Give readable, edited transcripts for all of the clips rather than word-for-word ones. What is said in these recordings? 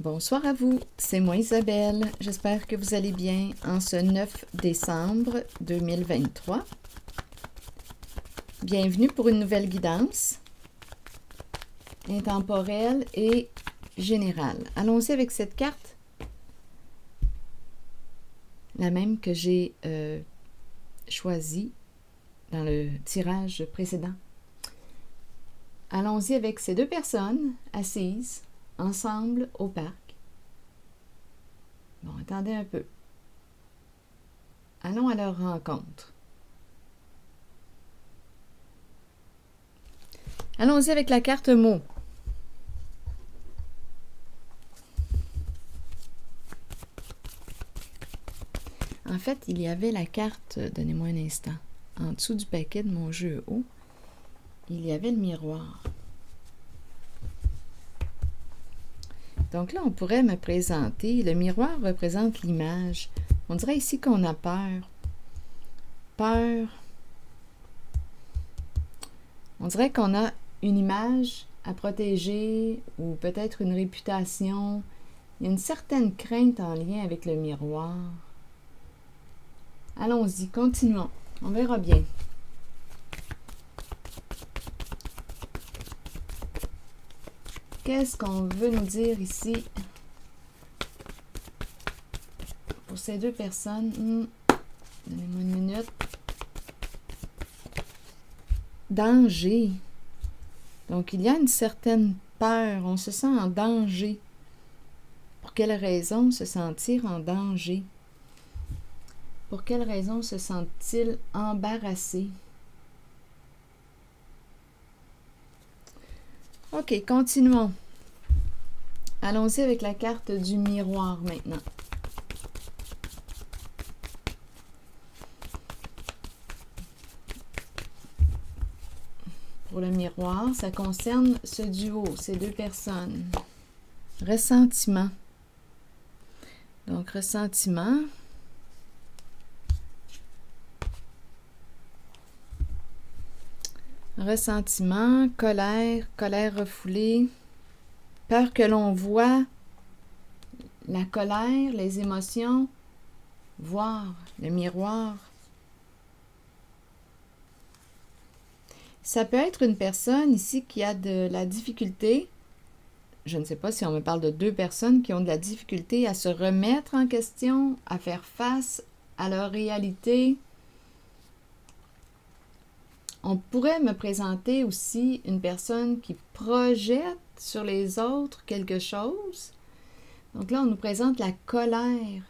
Bonsoir à vous, c'est moi Isabelle. J'espère que vous allez bien en ce 9 décembre 2023. Bienvenue pour une nouvelle guidance intemporelle et générale. Allons-y avec cette carte, la même que j'ai choisie dans le tirage précédent. Allons-y avec ces deux personnes assises ensemble au parc. Bon, attendez un peu. Allons à leur rencontre. Allons-y avec la carte mots. En fait, il y avait la carte, donnez-moi un instant, en dessous du paquet de mon jeu haut, il y avait le miroir. Donc là, on pourrait me présenter, le miroir représente l'image. On dirait ici qu'on a peur. Peur. On dirait qu'on a une image à protéger ou peut-être une réputation. Il y a une certaine crainte en lien avec le miroir. Allons-y, continuons. On verra bien. Qu'est-ce qu'on veut nous dire ici pour ces deux personnes? Donnez-moi une minute. Danger. Donc, il y a une certaine peur. On se sent en danger. Pour quelle raison se sentir en danger? Pour quelle raison se sent-il embarrassé? OK, continuons. Allons-y avec la carte du miroir maintenant. Pour le miroir, ça concerne ce duo, ces deux personnes. Ressentiment. Donc, ressentiment. Ressentiment, colère, colère refoulée, peur que l'on voit la colère, les émotions, voir le miroir. Ça peut être une personne ici qui a de la difficulté, je ne sais pas si on me parle de deux personnes qui ont de la difficulté à se remettre en question, à faire face à leur réalité. On pourrait me présenter aussi une personne qui projette sur les autres quelque chose. Donc là, on nous présente la colère,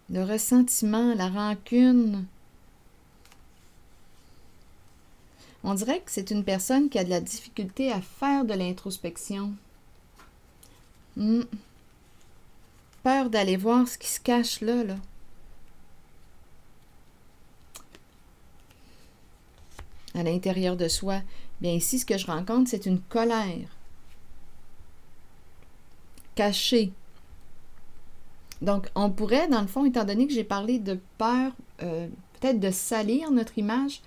le ressentiment, la rancune. On dirait que c'est une personne qui a de la difficulté à faire de l'introspection. Peur d'aller voir ce qui se cache là. À l'intérieur de soi. Bien ici, ce que je rencontre, c'est une colère cachée. Donc, on pourrait, dans le fond, étant donné que j'ai parlé de peur, peut-être de salir notre image,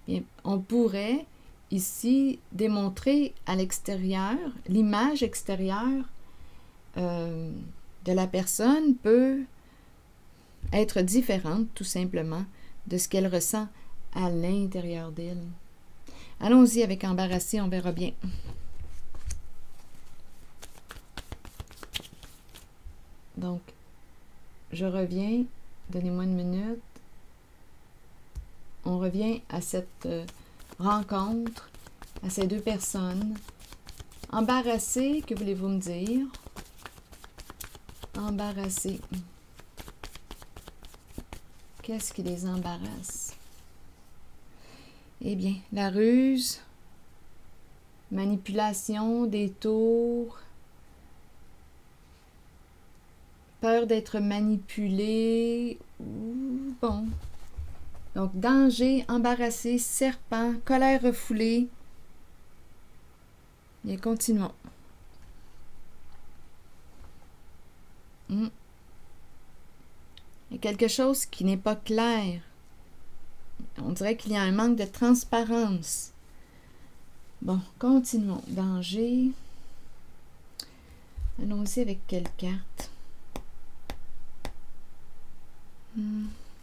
bien, on pourrait ici démontrer à l'extérieur, l'image extérieure de la personne peut être différente, tout simplement, de ce qu'elle ressent à l'intérieur d'elle. Allons-y avec embarrassé, on verra bien. Donc, je reviens, donnez-moi une minute. On revient à cette rencontre, à ces deux personnes. Embarrassé, que voulez-vous me dire? Embarrassé. Qu'est-ce qui les embarrasse? Eh bien, la ruse, manipulation, détour, peur d'être manipulé, bon. Donc, danger, embarrassé, serpent, colère refoulée. Bien, continuons. Il y a quelque chose qui n'est pas clair. On dirait qu'il y a un manque de transparence. Bon, continuons. Danger. Allons-y avec quelle carte?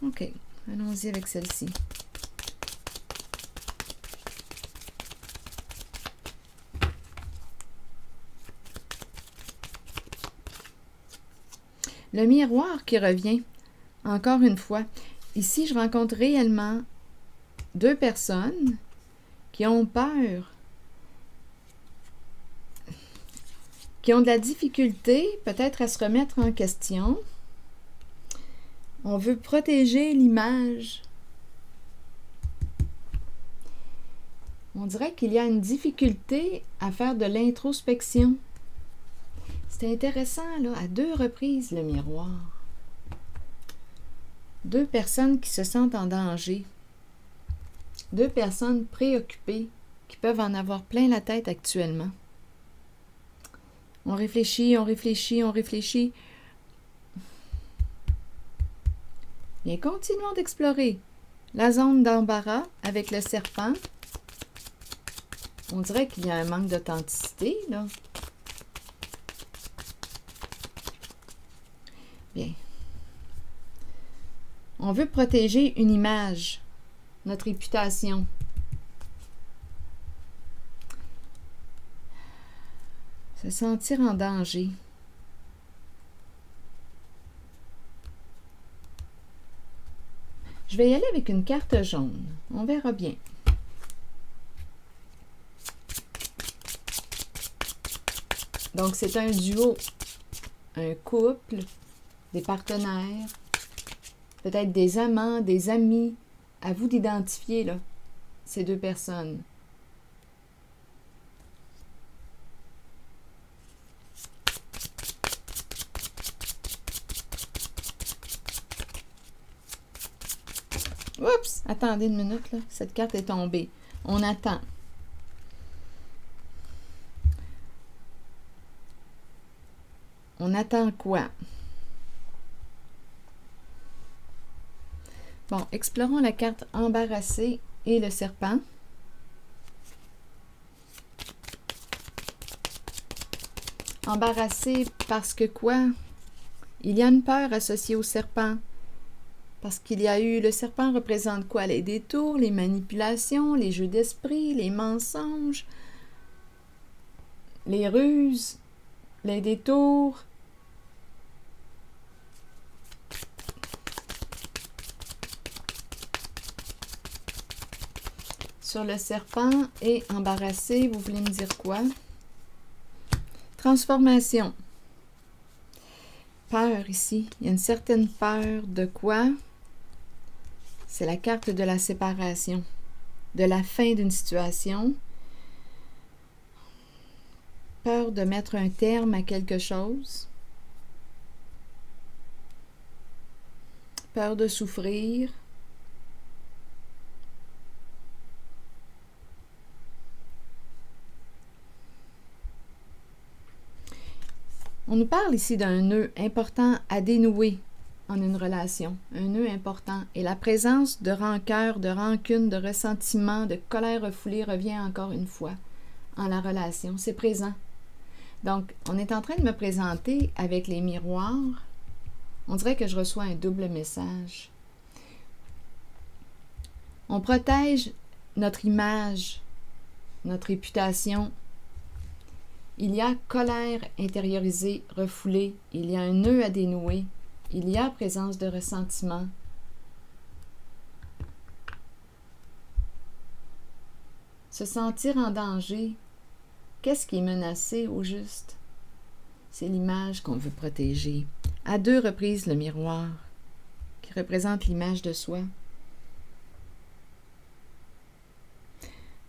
OK. Allons-y avec celle-ci. Le miroir qui revient, encore une fois. Ici, je rencontre réellement deux personnes qui ont peur, qui ont de la difficulté peut-être à se remettre en question. On veut protéger l'image. On dirait qu'il y a une difficulté à faire de l'introspection. C'est intéressant, là, à deux reprises, le miroir. Deux personnes qui se sentent en danger. Deux personnes préoccupées qui peuvent en avoir plein la tête actuellement. On réfléchit, on réfléchit, on réfléchit. Bien, continuons d'explorer la zone d'embarras avec le serpent. On dirait qu'il y a un manque d'authenticité, là. Bien. On veut protéger une image, notre réputation. Se sentir en danger. Je vais y aller avec une carte jaune. On verra bien. Donc, c'est un duo, un couple, des partenaires, peut-être des amants, des amis. À vous d'identifier, là, ces deux personnes. Oups! Attendez une minute, là. Cette carte est tombée. On attend. On attend quoi? Bon, explorons la carte embarrassée et le serpent. Embarrassé parce que quoi? Il y a une peur associée au serpent. Parce qu'il y a eu, le serpent représente quoi? Les détours, les manipulations, les jeux d'esprit, les mensonges, les ruses, les détours. Sur le serpent et embarrassé, vous voulez me dire quoi? Transformation. Peur ici. Il y a une certaine peur de quoi? C'est la carte de la séparation, de la fin d'une situation. Peur de mettre un terme à quelque chose. Peur de souffrir. On nous parle ici d'un nœud important à dénouer en une relation, un nœud important. Et la présence de rancœur, de rancune, de ressentiment, de colère refoulée revient encore une fois en la relation. C'est présent. Donc, on est en train de me présenter avec les miroirs. On dirait que je reçois un double message. On protège notre image, notre réputation. Il y a colère intériorisée, refoulée. Il y a un nœud à dénouer. Il y a présence de ressentiment. Se sentir en danger. Qu'est-ce qui est menacé au juste? C'est l'image qu'on veut protéger. À deux reprises, le miroir, qui représente l'image de soi.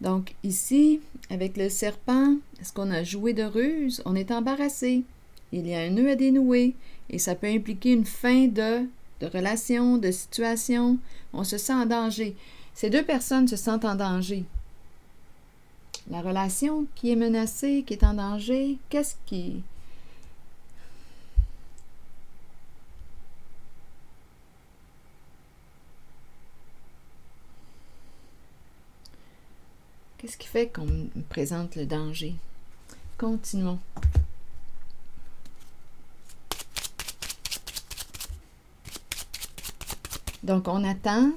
Donc ici, avec le serpent, est-ce qu'on a joué de ruse? On est embarrassé. Il y a un nœud à dénouer et ça peut impliquer une fin de relation, de situation. On se sent en danger. Ces deux personnes se sentent en danger. La relation qui est menacée, qui est en danger, qu'est-ce qui... Qu'est-ce qui fait qu'on me présente le danger? Continuons. Donc, on attend.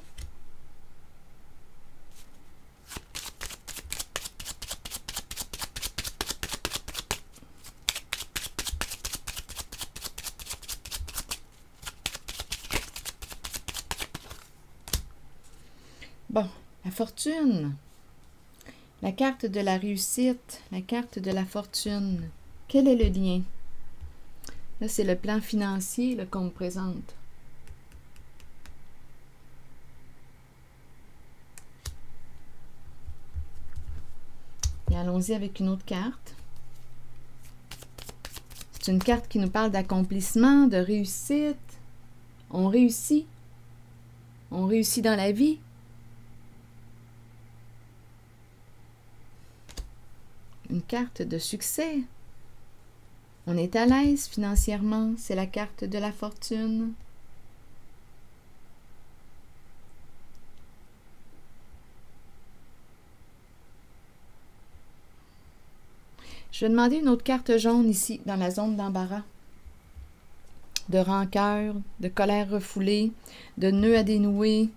Bon, la fortune. La carte de la réussite, la carte de la fortune. Quel est le lien? Là, c'est le plan financier qu'on me présente. Et allons-y avec une autre carte. C'est une carte qui nous parle d'accomplissement, de réussite. On réussit. On réussit dans la vie. Une carte de succès. On est à l'aise financièrement. C'est la carte de la fortune. Je vais demander une autre carte jaune ici, dans la zone d'embarras. De rancœur, de colère refoulée, de nœuds à dénouer,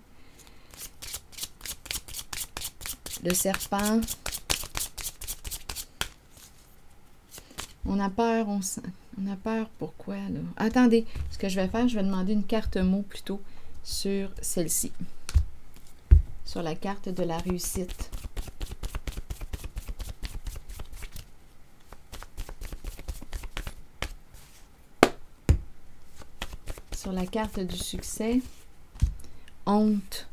le serpent. On a peur, on a peur, pourquoi là? Attendez, ce que je vais faire, je vais demander une carte mot plutôt sur celle-ci. Sur la carte de la réussite. Sur la carte du succès, honte.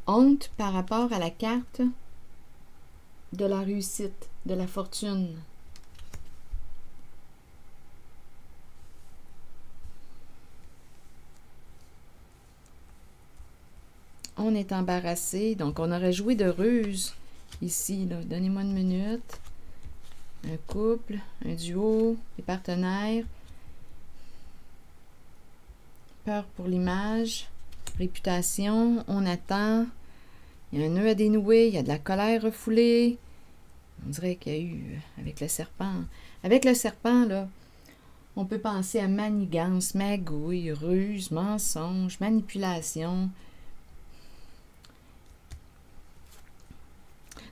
Honte par rapport à la carte de la réussite, de la fortune. On est embarrassé, donc on aurait joué de ruse ici. Donnez-moi une minute. Un couple, un duo, des partenaires. Peur pour l'image, réputation, on attend. Il y a un nœud à dénouer, il y a de la colère refoulée. On dirait qu'il y a eu avec le serpent. Avec le serpent, là, on peut penser à manigance, magouille, ruse, mensonge, manipulation.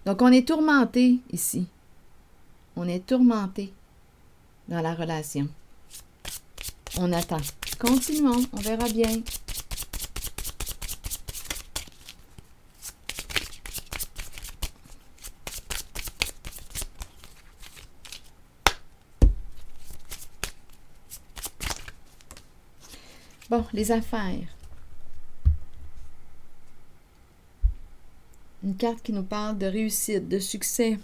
Donc, on est tourmenté ici. On est tourmenté dans la relation. On attend. Continuons, on verra bien. Bon, les affaires. Une carte qui nous parle de réussite, de succès.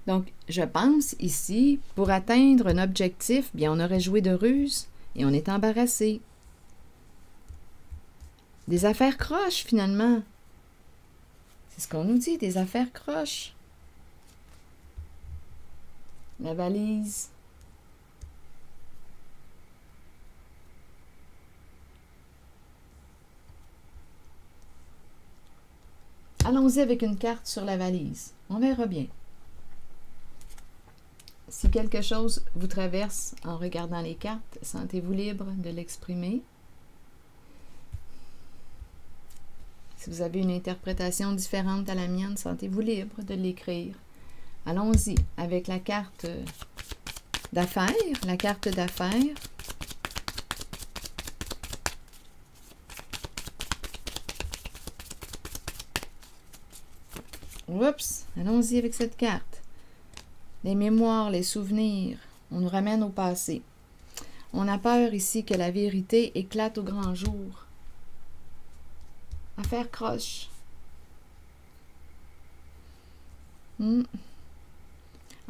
Donc, je pense ici, pour atteindre un objectif, bien, on aurait joué de ruse et on est embarrassé. Des affaires croches, finalement. C'est ce qu'on nous dit, des affaires croches. La valise. Allons-y avec une carte sur la valise. On verra bien. Si quelque chose vous traverse en regardant les cartes, sentez-vous libre de l'exprimer. Si vous avez une interprétation différente à la mienne, sentez-vous libre de l'écrire. Allons-y avec la carte d'affaires, la carte d'affaires. Oups, allons-y avec cette carte. Les mémoires, les souvenirs, on nous ramène au passé. On a peur ici que la vérité éclate au grand jour. Affaire croche. En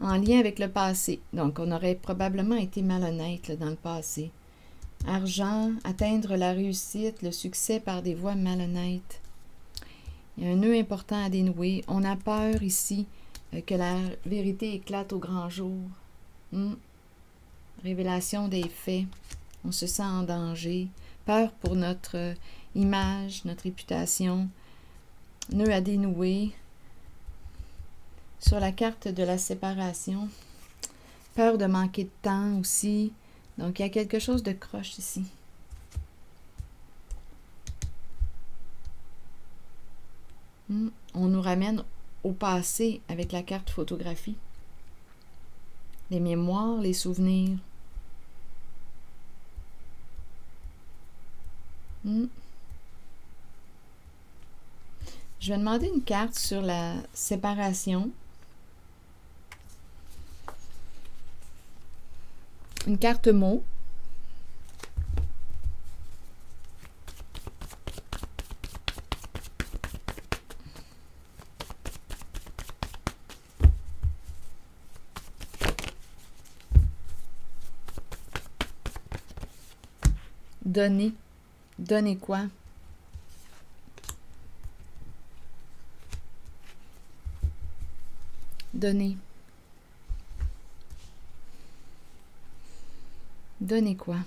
lien avec le passé. Donc, on aurait probablement été malhonnête là, dans le passé. Argent, atteindre la réussite, le succès par des voies malhonnêtes. Il y a un nœud important à dénouer. On a peur ici que la vérité éclate au grand jour. Révélation des faits. On se sent en danger. Peur pour notre image, notre réputation. Nœud à dénouer. sur la carte de la séparation. Peur de manquer de temps aussi. Donc, il y a quelque chose de croche ici. On nous ramène au passé avec la carte photographie. Les mémoires, les souvenirs. Je vais demander une carte sur la séparation. Une carte mot. Donner. Donner quoi? Donner. Donner quoi?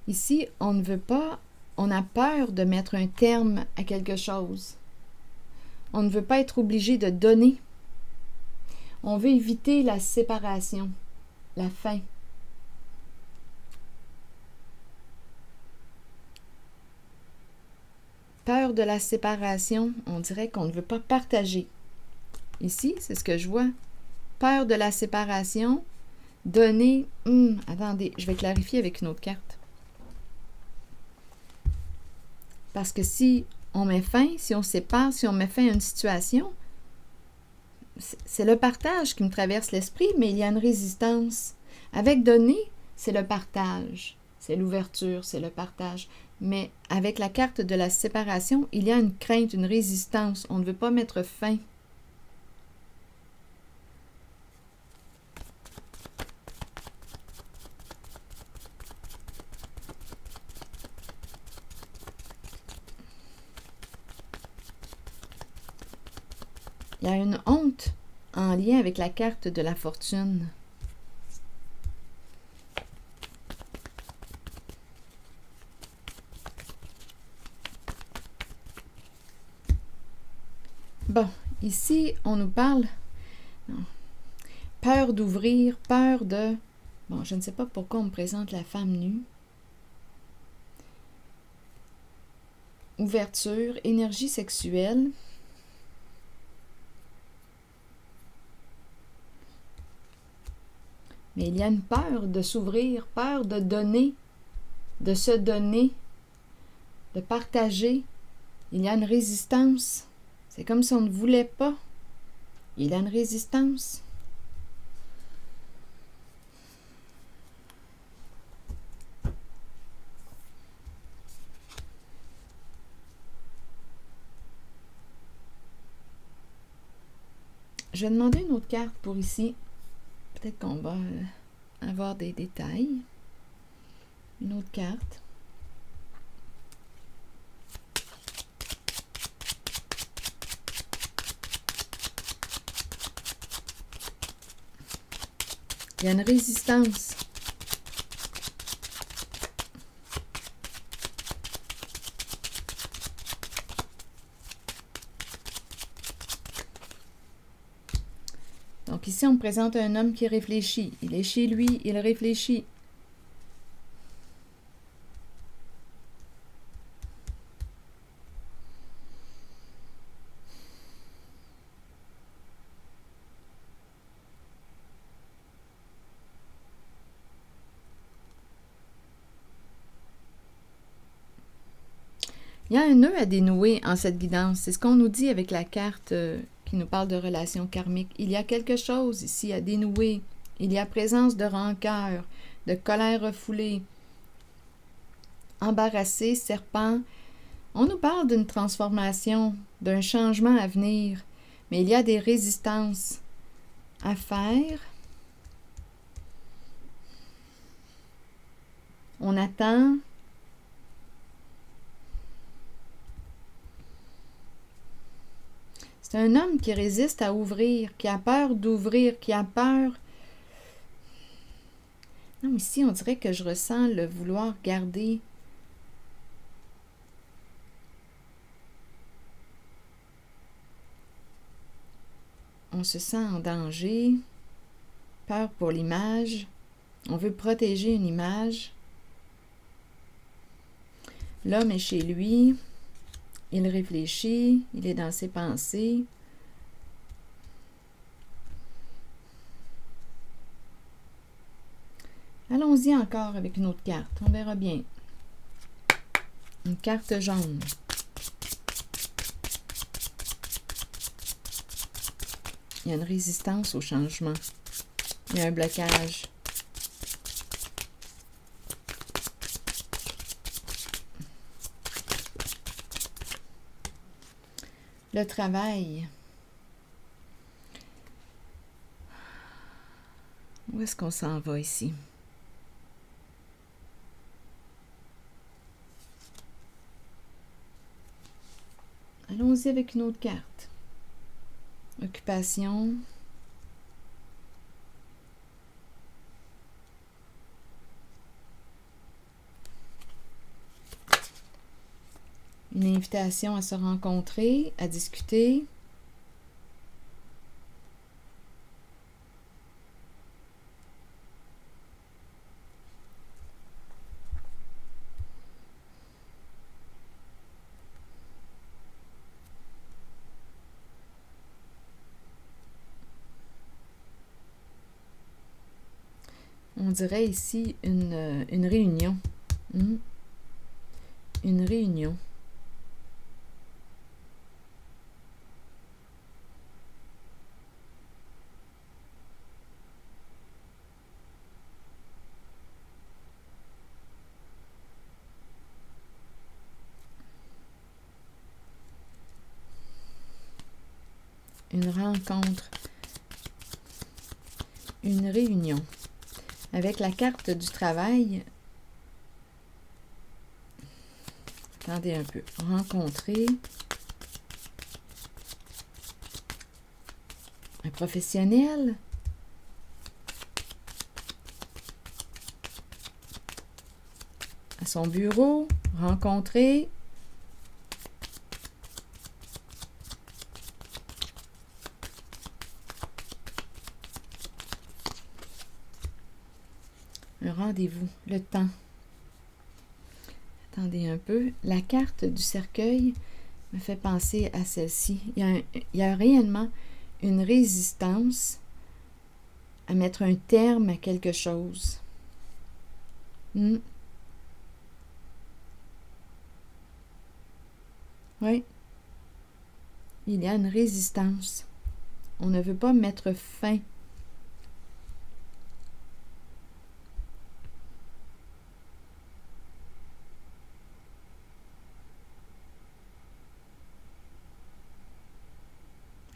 Ici, on ne veut pas, on a peur de mettre un terme à quelque chose. On ne veut pas être obligé de donner. On veut éviter la séparation, la fin. Peur de la séparation, on dirait qu'on ne veut pas partager. Ici, c'est ce que je vois. Peur de la séparation, donner... attendez, je vais clarifier avec une autre carte. Parce que si on met fin, si on sépare, si on met fin à une situation, c'est le partage qui me traverse l'esprit, mais il y a une résistance. Avec donner, c'est le partage, c'est l'ouverture, c'est le partage. Mais avec la carte de la séparation, il y a une crainte, une résistance. On ne veut pas mettre fin. Il y a une honte en lien avec la carte de la fortune. Bon, ici, on nous parle... Non. Peur d'ouvrir, peur de... Bon, je ne sais pas pourquoi on me présente la femme nue. Ouverture, énergie sexuelle. Mais il y a une peur de s'ouvrir, peur de donner, de se donner, de partager. Il y a une résistance. C'est comme si on ne voulait pas. Il y a une résistance. Je vais demander une autre carte pour ici. Peut-être qu'on va avoir des détails. Une autre carte. Il y a une résistance. Donc ici, on me présente un homme qui réfléchit. Il est chez lui, il réfléchit. Il y a un nœud à dénouer en cette guidance. C'est ce qu'on nous dit avec la carte qui nous parle de relations karmiques. Il y a quelque chose ici à dénouer. Il y a présence de rancœur, de colère refoulée, embarrassé, serpent. On nous parle d'une transformation, d'un changement à venir, mais il y a des résistances à faire. On attend. C'est un homme qui résiste à ouvrir, qui a peur d'ouvrir, qui a peur. Non, ici, on dirait que je ressens le vouloir garder. On se sent en danger, peur pour l'image. On veut protéger une image. L'homme est chez lui. Il réfléchit. Il est dans ses pensées. Allons-y encore avec une autre carte. On verra bien. Une carte jaune. Il y a une résistance au changement. Il y a un blocage. Le travail. Où est-ce qu'on s'en va ici? Allons-y avec une autre carte. Occupation. Une invitation à se rencontrer, à discuter. On dirait ici une réunion. Une réunion. Une rencontre. Une réunion. Avec la carte du travail, attendez un peu, rencontrer un professionnel, à son bureau, rencontrer un rendez-vous, le temps. Attendez un peu. La carte du cercueil me fait penser à celle-ci. Il y a réellement une résistance à mettre un terme à quelque chose. Oui. Il y a une résistance. On ne veut pas mettre fin.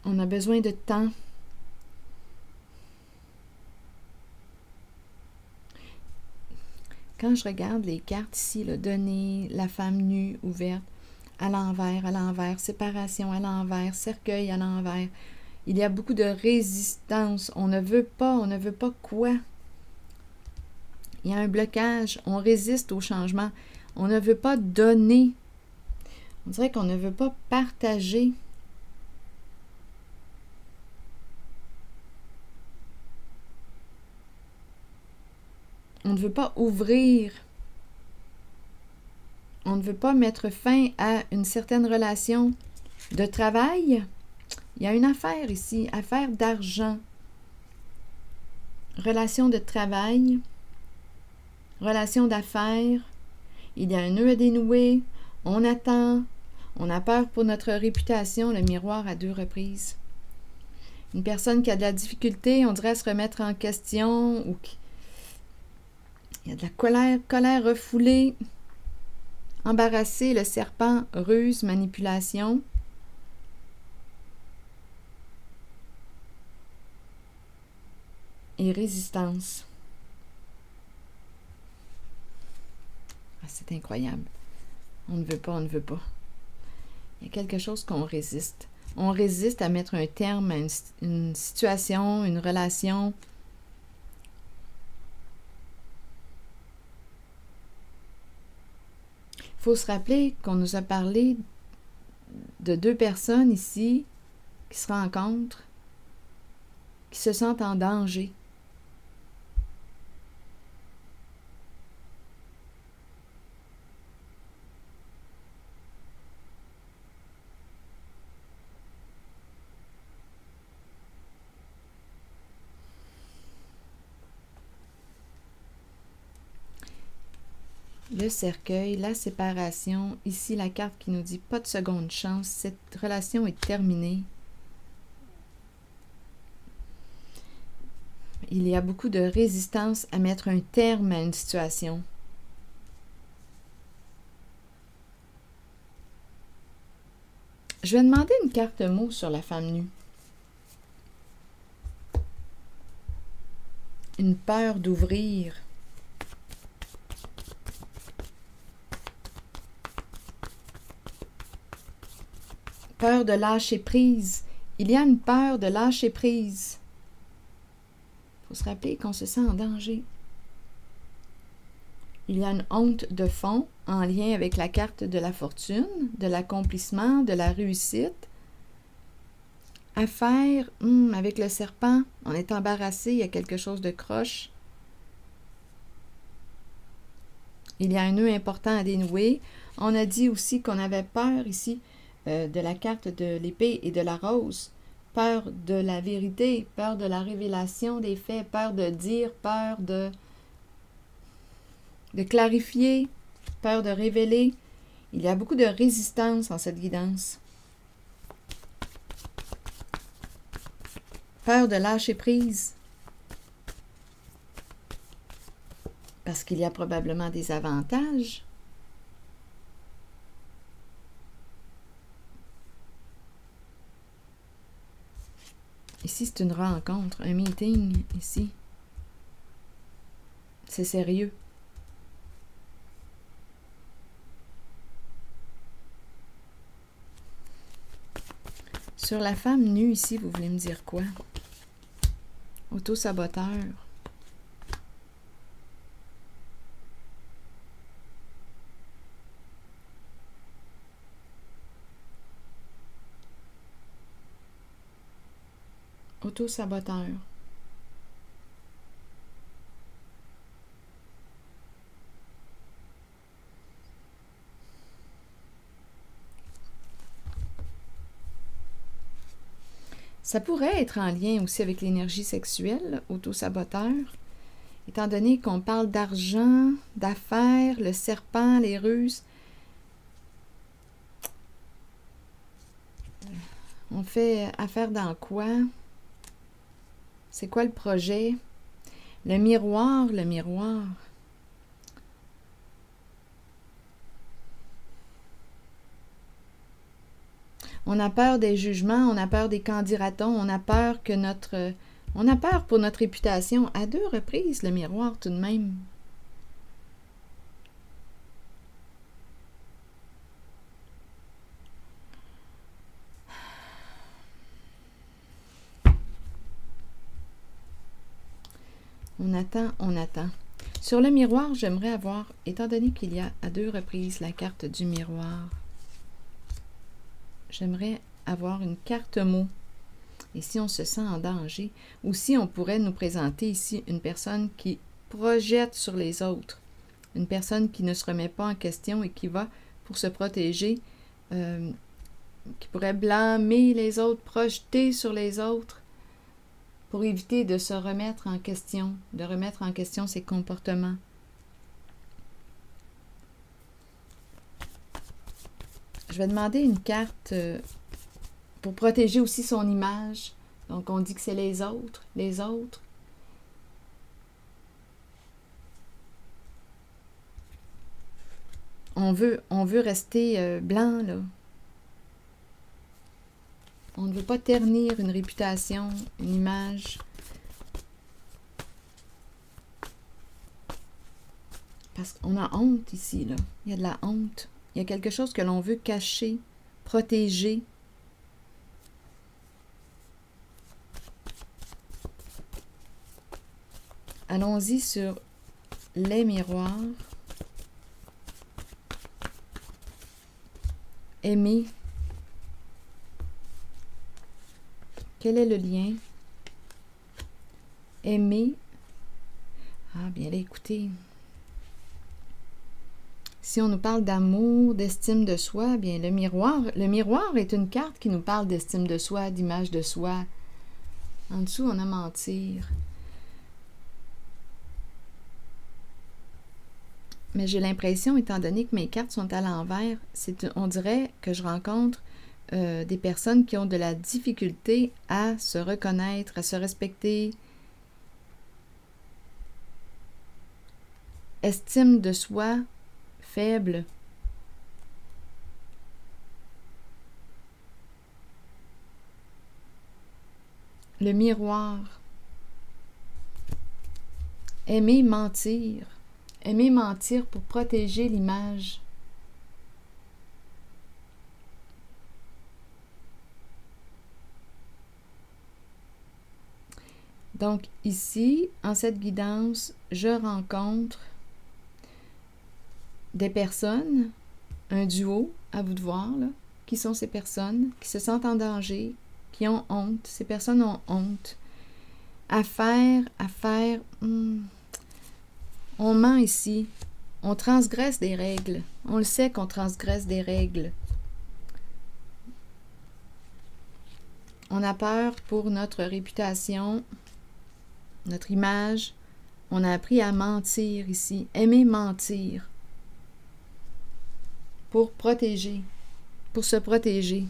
On a besoin de temps. Quand je regarde les cartes ici, le donner, la femme nue, ouverte, à l'envers, séparation à l'envers, cercueil à l'envers, il y a beaucoup de résistance. On ne veut pas quoi? Il y a un blocage. On résiste au changement. On ne veut pas donner. On dirait qu'on ne veut pas partager. On ne veut pas ouvrir. On ne veut pas mettre fin à une certaine relation de travail. Il y a une affaire ici, affaire d'argent. Relation de travail, relation d'affaires. Il y a un nœud à dénouer. On attend. On a peur pour notre réputation, le miroir à 2 reprises. Une personne qui a de la difficulté, on dirait, à se remettre en question ou qui il y a de la colère refoulée, embarrassé, le serpent, ruse, manipulation. Et résistance. Ah, c'est incroyable. On ne veut pas, on ne veut pas. Il y a quelque chose qu'on résiste. On résiste à mettre un terme à une situation, une relation. faut se rappeler qu'on nous a parlé de deux personnes ici qui se rencontrent, qui se sentent en danger. Le cercueil, la séparation, ici la carte qui nous dit pas de seconde chance, cette relation est terminée. Il y a beaucoup de résistance à mettre un terme à une situation. Je vais demander une carte mot sur la femme nue. Une peur d'ouvrir. Peur de lâcher prise. Il y a une peur de lâcher prise. Il faut se rappeler qu'on se sent en danger. Il y a une honte de fond en lien avec la carte de la fortune, de l'accomplissement, de la réussite. Affaire, avec le serpent, on est embarrassé, il y a quelque chose de croche. Il y a un nœud important à dénouer. On a dit aussi qu'on avait peur ici de la carte de l'épée et de la rose. Peur de la vérité, peur de la révélation des faits, peur de dire, peur de clarifier, peur de révéler. Il y a beaucoup de résistance en cette guidance. Peur de lâcher prise. Parce qu'il y a probablement des avantages. Ici, c'est une rencontre, un meeting, ici. C'est sérieux. Sur la femme nue, ici, vous voulez me dire quoi? Auto-saboteur. Auto-saboteur. Ça pourrait être en lien aussi avec l'énergie sexuelle, auto-saboteur, étant donné qu'on parle d'argent, d'affaires, le serpent, les ruses. On fait affaire dans quoi? C'est quoi le projet? Le miroir, le miroir. On a peur des jugements, on a peur des candidatons, on a peur que on a peur pour notre réputation. À 2 reprises, le miroir, tout de même. On attend, on attend. Sur le miroir, j'aimerais avoir, étant donné qu'il y a à 2 reprises la carte du miroir, j'aimerais avoir une carte mot. Et si on se sent en danger, ou si on pourrait nous présenter ici une personne qui projette sur les autres, une personne qui ne se remet pas en question et qui va, pour se protéger, qui pourrait blâmer les autres, projeter sur les autres, pour éviter de se remettre en question, de remettre en question ses comportements. Je vais demander une carte pour protéger aussi son image. Donc, on dit que c'est les autres, les autres. On veut rester blanc, là. On ne veut pas ternir une réputation, une image. Parce qu'on a honte ici, là. Il y a de la honte. Il y a quelque chose que l'on veut cacher, protéger. Allons-y sur les miroirs. aimer. Quel est le lien? Aimer. Ah, bien là, écoutez. Si on nous parle d'amour, d'estime de soi, bien le miroir est une carte qui nous parle d'estime de soi, d'image de soi. En dessous, on a mentir. Mais j'ai l'impression, étant donné que mes cartes sont à l'envers, on dirait que je rencontre des personnes qui ont de la difficulté à se reconnaître, à se respecter. Estime de soi faible. Le miroir. Aimer mentir. Aimer mentir pour protéger l'image. Donc ici, en cette guidance, je rencontre des personnes, un duo, à vous de voir, là, qui sont ces personnes, qui se sentent en danger, qui ont honte. Ces personnes ont honte. À faire, on ment ici. On transgresse des règles. On le sait qu'on transgresse des règles. On a peur pour notre réputation, notre image. On a appris à mentir ici. Aimer mentir. Pour protéger. Pour se protéger.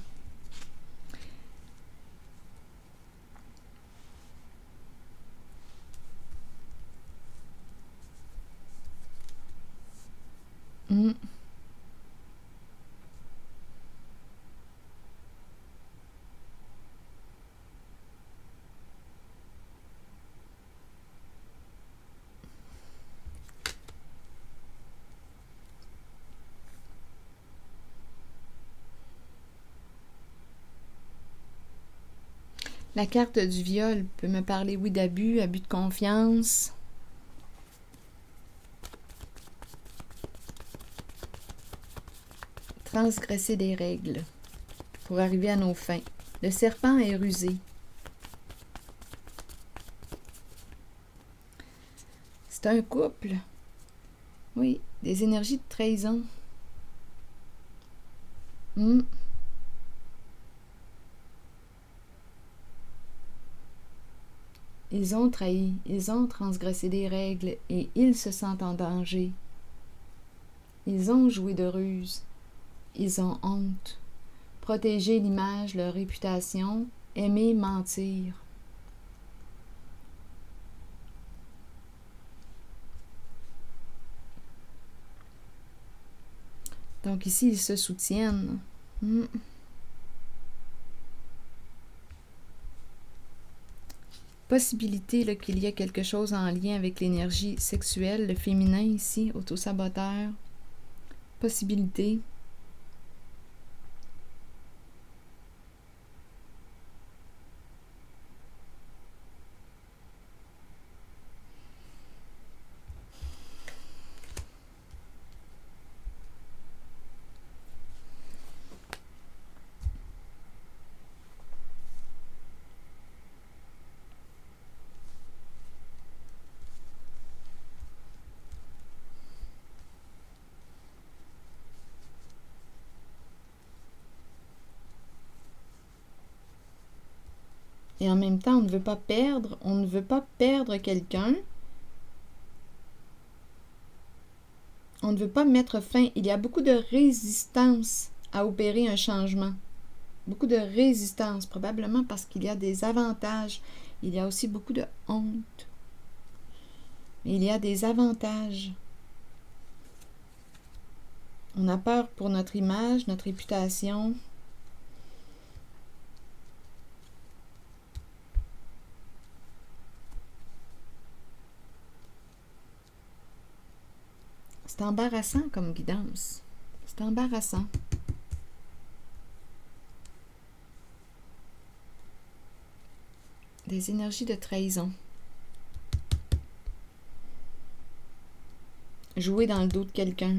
La carte du viol peut me parler, oui, d'abus, abus de confiance. Transgresser des règles pour arriver à nos fins. Le serpent est rusé. C'est un couple. Oui, des énergies de trahison. Ils ont trahi, ils ont transgressé des règles et ils se sentent en danger. Ils ont joué de ruse. Ils ont honte. Protéger l'image, leur réputation, aimer mentir. Donc ici, ils se soutiennent. Possibilité qu'il y ait quelque chose en lien avec l'énergie sexuelle, le féminin ici, auto-saboteur. Possibilité. Et en même temps, on ne veut pas perdre quelqu'un. On ne veut pas mettre fin. Il y a beaucoup de résistance à opérer un changement. Beaucoup de résistance, probablement parce qu'il y a des avantages. Il y a aussi beaucoup de honte. Mais il y a des avantages. On a peur pour notre image, notre réputation. C'est embarrassant comme guidance. C'est embarrassant. Des énergies de trahison. Jouer dans le dos de quelqu'un.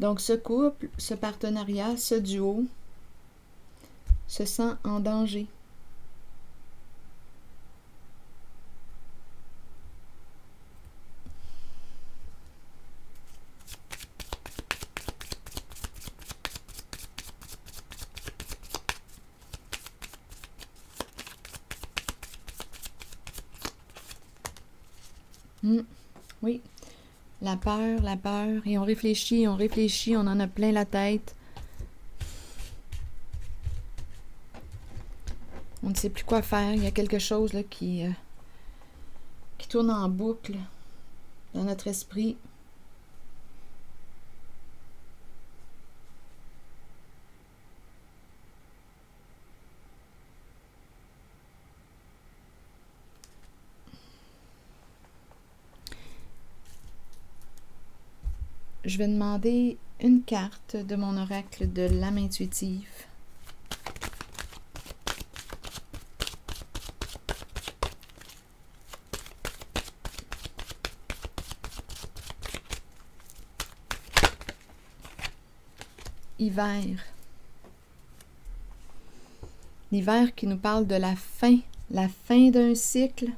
Donc, ce couple, ce partenariat, ce duo se sent en danger. Oui, la peur, et on réfléchit, on en a plein la tête. On ne sait plus quoi faire, il y a quelque chose là, qui tourne en boucle dans notre esprit. Je vais demander une carte de mon oracle de l'âme intuitive. Hiver. L'hiver qui nous parle de la fin d'un cycle.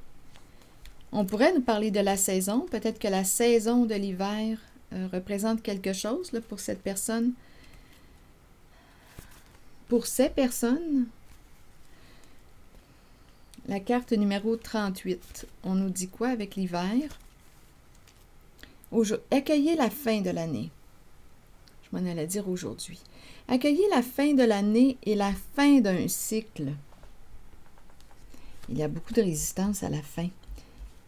On pourrait nous parler de la saison. Peut-être que la saison de l'hiver représente quelque chose là, pour cette personne. Pour ces personnes, la carte numéro 38, on nous dit quoi avec l'hiver? Accueillez la fin de l'année. Je m'en allais dire aujourd'hui. Accueillez la fin de l'année et la fin d'un cycle. Il y a beaucoup de résistance à la fin,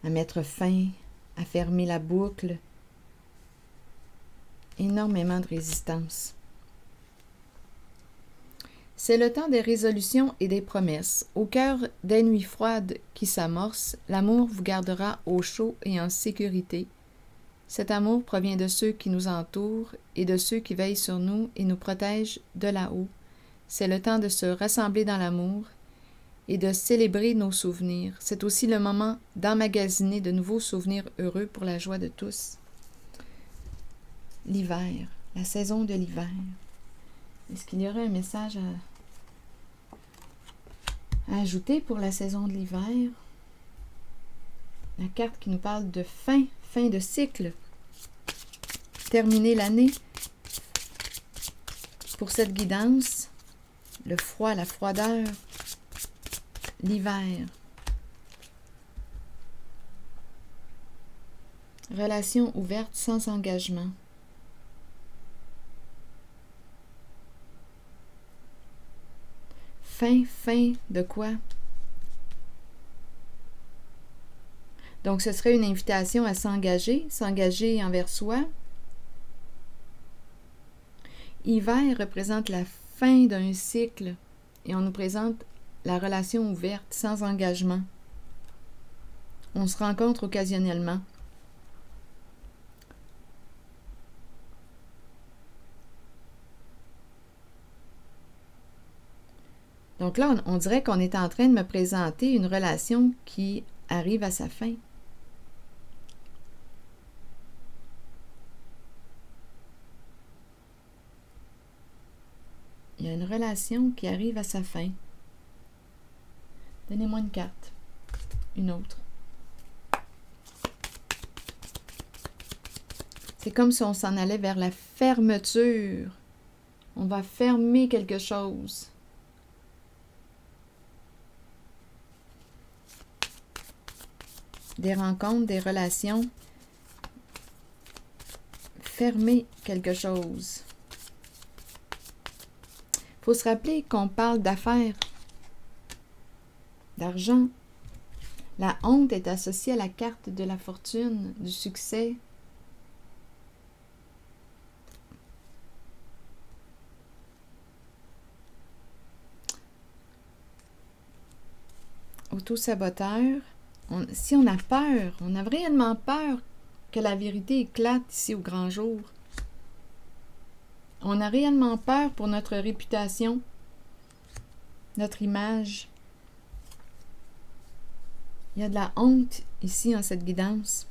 à mettre fin, à fermer la boucle. Énormément de résistance. C'est le temps des résolutions et des promesses. Au cœur des nuits froides qui s'amorcent, l'amour vous gardera au chaud et en sécurité. Cet amour provient de ceux qui nous entourent et de ceux qui veillent sur nous et nous protègent de là-haut. C'est le temps de se rassembler dans l'amour et de célébrer nos souvenirs. C'est aussi le moment d'emmagasiner de nouveaux souvenirs heureux pour la joie de tous. L'hiver, la saison de l'hiver. Est-ce qu'il y aurait un message à ajouter pour la saison de l'hiver? La carte qui nous parle de fin de cycle. Terminer l'année. Pour cette guidance, le froid, la froideur, l'hiver. Relation ouverte sans engagement. Fin de quoi? Donc, ce serait une invitation à s'engager envers soi. Hiver représente la fin d'un cycle et on nous présente la relation ouverte, sans engagement. On se rencontre occasionnellement. Donc là, on dirait qu'on est en train de me présenter une relation qui arrive à sa fin. Il y a une relation qui arrive à sa fin. Donnez-moi une carte. Une autre. C'est comme si on s'en allait vers la fermeture. On va fermer quelque chose. Des rencontres, des relations. Fermer quelque chose. Il faut se rappeler qu'on parle d'affaires, d'argent. La honte est associée à la carte de la fortune, du succès. Auto-saboteur. Si on a peur, on a réellement peur que la vérité éclate ici au grand jour. On a réellement peur pour notre réputation, notre image. Il y a de la honte ici en cette guidance.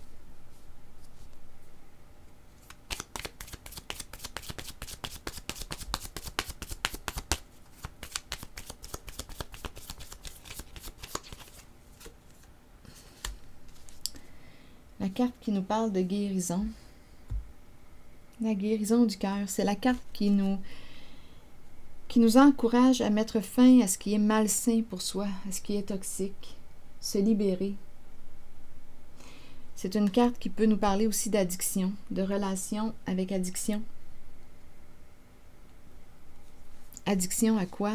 La carte qui nous parle de guérison. La guérison du cœur, c'est la carte qui nous encourage à mettre fin à ce qui est malsain pour soi, à ce qui est toxique, se libérer. C'est une carte qui peut nous parler aussi d'addiction, de relation avec addiction. Addiction à quoi?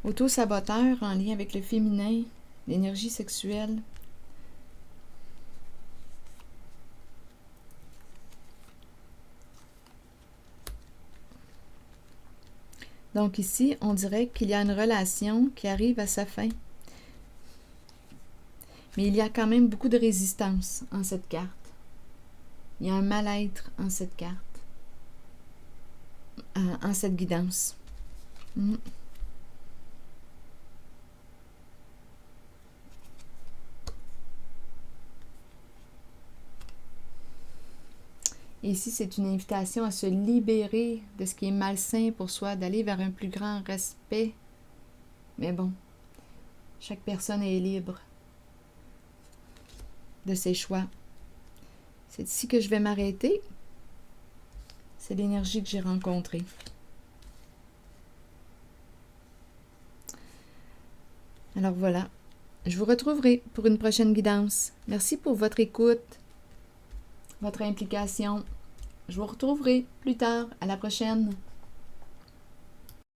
Auto-saboteur en lien avec le féminin, l'énergie sexuelle. Donc ici, on dirait qu'il y a une relation qui arrive à sa fin. Mais il y a quand même beaucoup de résistance en cette carte. Il y a un mal-être en cette carte, en cette guidance. Et ici, c'est une invitation à se libérer de ce qui est malsain pour soi, d'aller vers un plus grand respect. Mais bon, chaque personne est libre de ses choix. C'est ici que je vais m'arrêter. C'est l'énergie que j'ai rencontrée. Alors voilà, je vous retrouverai pour une prochaine guidance. Merci pour votre écoute, votre implication. Je vous retrouverai plus tard. À la prochaine.